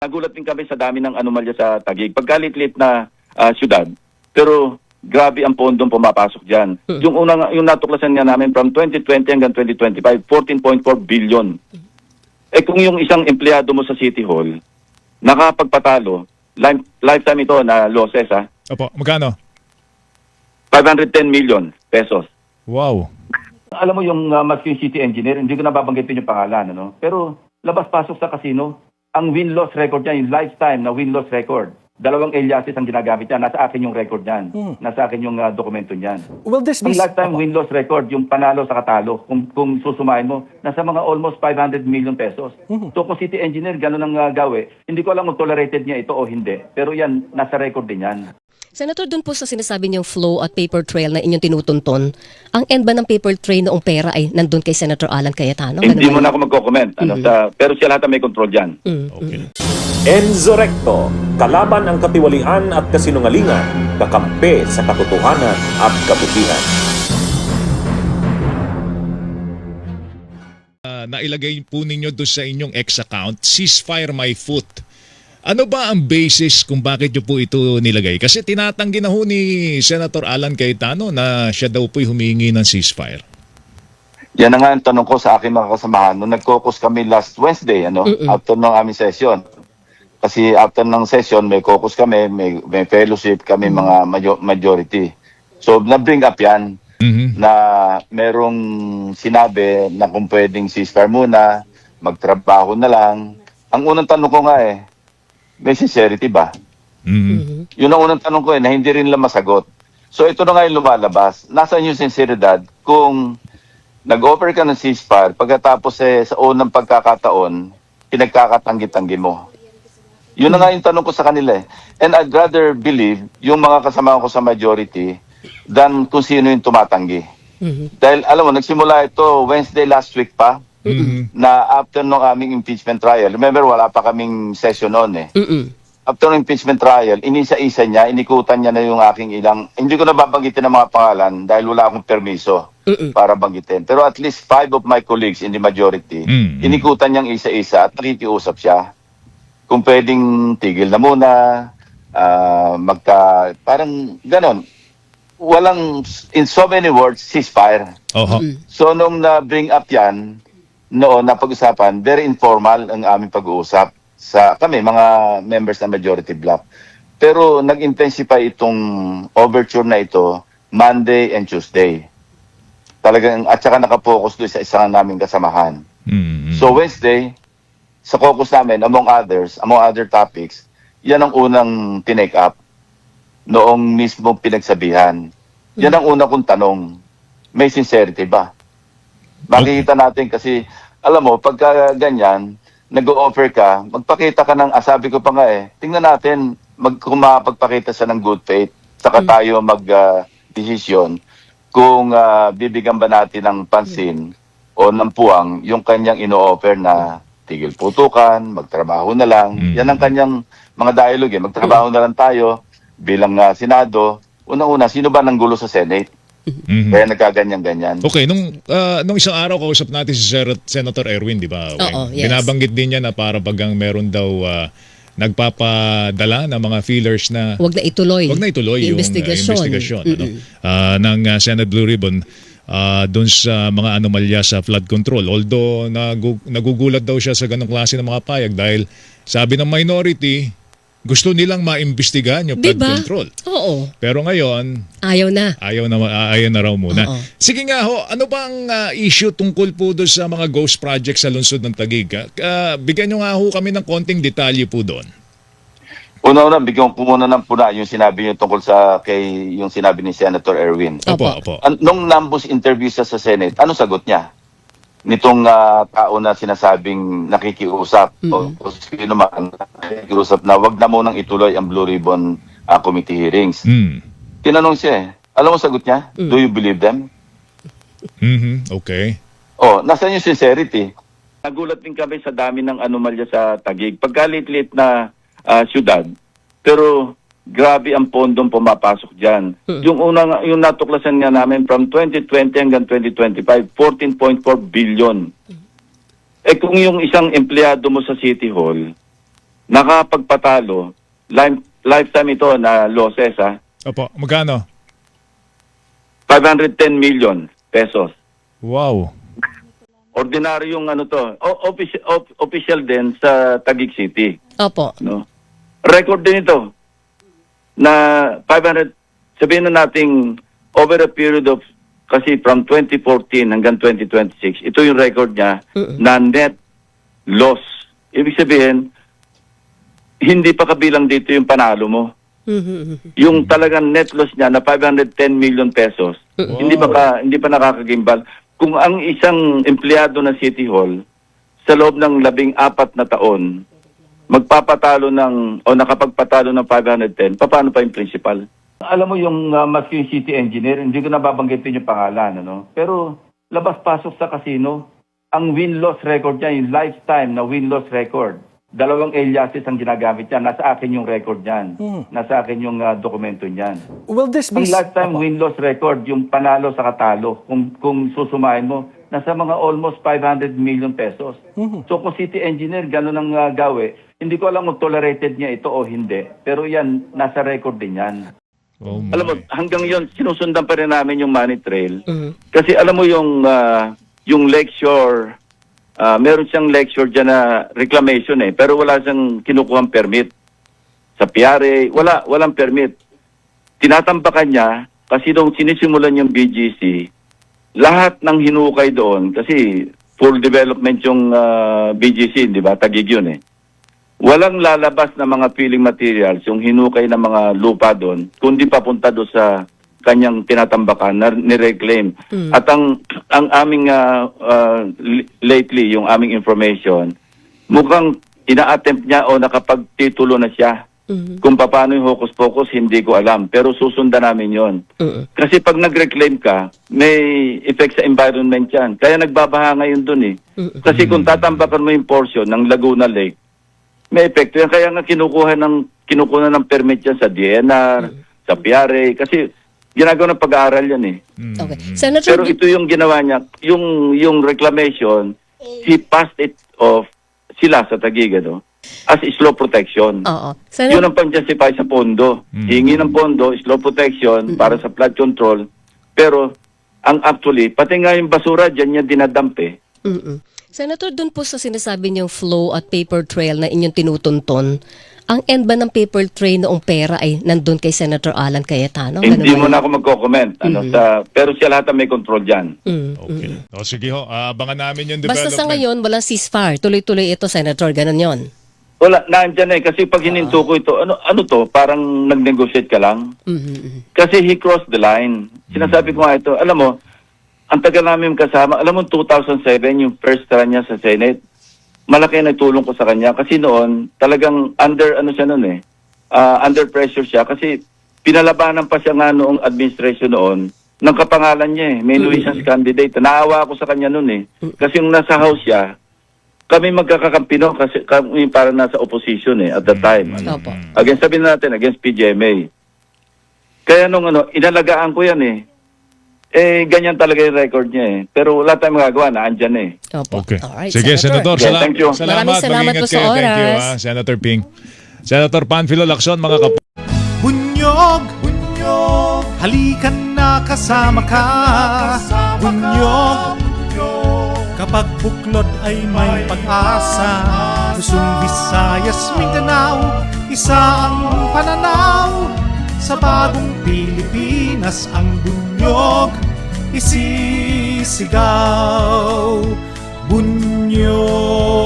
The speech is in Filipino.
Nagulat din kami sa dami ng anomalya sa Taguig. Pagkalit-lit na syudad, pero grabe ang pondong pumapasok dyan. Yung natuklasan nga namin from 2020 hanggang 2025, 14.4 billion. Kung yung isang empleyado mo sa City Hall, nakapagpatalo, lifetime ito na losses Opo, magkano? 510 million pesos. Wow. Alam mo yung maski yung city engineer, hindi ko nababanggitin yung pangalan, ano? Pero labas-pasok sa casino, ang win-loss record niya, yung lifetime na win-loss record. 2 aliases ang ginagamit niya. Nasa akin yung record niyan. Nasa akin yung dokumento niyan. Will this be... Ang lifetime win-loss record, yung panalo sa katalo, kung susumahin mo, nasa mga almost 500 million pesos. So kung city engineer, gano'n ang gawi, hindi ko alam kung tolerated niya ito o hindi. Pero yan, nasa record din yan. Senator, dun po sa sinasabi niyong flow at paper trail na inyong tinutunton, ang end ba ng paper trail noong pera ay nandun kay Senator Alan Cayetano? Hindi mo na ako magko-comment. Pero siya lahat ang may control dyan. Okay. Enzo Recto, kalaban ang katiwalian at kasinungalingan, kakampi sa katotohanan at kabutihan. Nailagay po ninyo doon sa inyong X account, Ceasefire My Foot. Ano ba ang basis kung bakit nyo po ito nilagay? Kasi tinatanggi na ho ni Senator Alan Cayetano na siya daw po'y humingi ng ceasefire. Yan na nga ang tanong ko sa aking mga kasamahan. Nung nag-caucus kami last Wednesday, after ng aming session. Kasi after ng session, may caucus kami, may fellowship kami mga majority. So, na-bring up yan na merong sinabi na kung pwedeng ceasefire muna, magtrabaho na lang. Ang unang tanong ko nga may sincerity ba? Yun ang unang tanong ko na hindi rin lang masagot. So ito na nga yung lumalabas. Nasaan yung sinceridad kung nag-offer ka ng ceasefire, pagkatapos sa unang pagkakataon, pinagkakatanggi-tanggi mo. Yun na nga yung tanong ko sa kanila And I'd rather believe yung mga kasama ko sa majority than kung sino yung tumatanggi. Dahil alam mo, nagsimula ito Wednesday last week pa, na after nung aming impeachment trial. Remember, wala pa kaming session noon After ng impeachment trial, inisa-isa niya, inikutan niya na yung aking ilang, hindi ko na babanggitin ang mga pangalan dahil wala akong permiso para banggitin. Pero at least 5 of my colleagues in the majority, inikutan niyang isa-isa at nakikiusap siya. Kung pwedeng tigil na muna, parang ganon. Walang, in so many words, ceasefire. So nung na-bring up yan, noon napag-usapan, very informal ang aming pag-uusap sa kami, mga members ng majority bloc. Pero nag-intensify itong overture na ito Monday and Tuesday. Talagang, at saka nakapokus doon sa isang naming kasamahan. So Wednesday, sa caucus namin, among other topics, yan ang unang tinake up noong mismo pinagsabihan. Yan ang unang kong tanong, may sincerity ba? Makikita natin kasi, alam mo, pagka ganyan, nag-o-offer ka, magpakita ka ng, sabi ko pa nga tingnan natin, kung makapagpakita siya ng good faith, saka tayo mag-desisyon kung bibigyan ba natin ng pansin o ng puwang yung kanyang ino-offer na tigil putukan, magtrabaho na lang. Yan ang kanyang mga dialogue magtrabaho na lang tayo bilang Senado. Unang-una, sino ba nang gulo sa Senate? Kaya nagkaganyan-ganyan. Okay, nung isang araw kausap natin si Senator Erwin, di ba? Yes. Binabanggit din niya na para bagang meron daw nagpapadala ng mga feelers na Huwag na ituloy yung investigasyon ng Senate Blue Ribbon doon sa mga anomalya sa flood control. Although nagugulat daw siya sa ganong klase ng mga payag dahil sabi ng minority, gusto nilang maimbestigahan yung flood control. Oo. Pero ngayon, ayaw na raw muna. Sige nga ho, ano bang issue tungkol po doon sa mga ghost projects sa lungsod ng Taguig? Bigyan nyo nga ho kami ng konting detalye po doon. Una-una, bigyan ko muna ng puna yung sinabi niyo tungkol yung sinabi ni Senator Erwin. Opo. Nung nambus interview sa Senate, ano sagot niya? Nitong tao na sinasabing nakikiusap o sino man nakikiusap na wag na munang ituloy ang Blue Ribbon Committee hearings. Tinanong siya Alam mo sagot niya? Do you believe them? Okay. Nasaan yung sincerity? Nagulat din kami sa dami ng anomalya sa Taguig. Pagkalit-lit na syudad, pero grabe ang pondong pumapasok dyan. Yung natuklasan nga namin from 2020 hanggang 2025, 14.4 billion. Kung yung isang empleyado mo sa City Hall, nakapagpatalo, lifetime ito na losses, Opo, magkano? 510 million pesos. Wow. Ordinary yung ano to, official din sa Taguig City. Opo. No? Record din ito na 500, sabihin na nating over a period of, kasi from 2014 hanggang 2026, ito yung record niya na net loss. Ibig sabihin, hindi pa kabilang dito yung panalo mo. Yung talagang net loss niya na 510 million pesos, hindi pa nakakagimbal. Kung ang isang empleyado ng City Hall sa loob ng 14 na taon magpapatalo o nakapagpatalo ng 510, paano pa yung principal? Alam mo yung maski yung city engineer, hindi ko nababanggitin yung pangalan, ano? Pero labas-pasok sa casino, ang win-loss record niya, yung lifetime na win-loss record. 2 aliases ang ginagamit niya. Nasa akin yung record niyan. Nasa akin yung dokumento niyan. Will this be... Ang lifetime win-loss record, yung panalo sa katalo, kung susumahin mo, nasa mga almost 500 million pesos. So kung city engineer, gano'n ang gawi, hindi ko alam kung tolerated niya ito o hindi. Pero yan, nasa record din yan. Oh my. Alam mo, hanggang yon sinusundan pa rin namin yung money trail. Kasi alam mo yung lecture, meron siyang lecture dyan na reclamation pero wala siyang kinukuhang permit. Sa PRA, walang permit. Tinatambakan niya kasi nung sinisimulan yung BGC, lahat ng hinukay doon, kasi full development yung BGC, di ba? Taguig yun Walang lalabas na mga filling materials, yung hinukay ng mga lupa doon, kundi papunta doon sa kanyang tinatambakan na nireclaim. At ang aming lately, yung aming information, mukhang ina-attempt niya o nakapagtitulo na siya. Kung paano yung hocus-pocus, hindi ko alam. Pero susundan namin yon. Kasi pag nag-reclaim ka, may effect sa environment yan. Kaya nagbabaha ngayon dun Kasi kung tatambakan mo yung portion ng Laguna Lake, may epekto yan. Kaya nga kinukuha ng permit yan sa DNR, sa PRA. Kasi ginagawa ng pag-aaral yan Okay. Senator, Pero ito yung ginawa niya, yung reclamation, he passed it off sila sa Taguig, as slow protection. Oo. Yun ang pang-justify sa pondo. Hingi ng pondo, slow protection para sa flood control. Pero ang actually, pati nga yung basura dyan niya dinadump Senator, dun po sa sinasabi niyong flow at paper trail na inyong tinutunton, ang end ba ng paper trail noong pera ay nandun kay Senator Alan Cayetano? Hindi mo na ako magko-comment. Pero siya lahat ang may control dyan. Okay. O sige ho, abangan namin yung Basta development. sa ngayon, walang ceasefire. Tuloy-tuloy ito, Senator. Ganun yon. Wala, naandyan kasi pag hininto ko ito, ano to, parang nag-negotiate ka lang. Kasi he crossed the line. Sinasabi ko nga ito, alam mo, ang tagal namin kasama, alam mo 2007 yung first run niya sa Senate, malaki na tulong ko sa kanya kasi noon talagang under under pressure siya kasi pinalabanan pa siya nga noong administration noon ng kapangalan niya may nuisance candidate. Naawa ako sa kanya noon kasi yung nasa house siya, kami magkakakampi kasi kami para nasa opposition at that time. Against, sabihin natin, against PGMA. Kaya nung inalagaan ko yan ganyan talaga yung record niya Pero wala tayong magagawa, naandyan Opo. Okay. Alright, Sige, Senator. Yeah, thank you. Maraming salamat po sa Thank you, oras. Senator Ping. Senator Panfilo Lacson, mga Bunyog, halikan na kasama ka. Bunyog, kapag buklod ay may pag-asa. Luzon, Visayas, Mindanao, isa ang pananaw. Sa bagong Pilipinas ang bunyog isisigaw. Bunyog.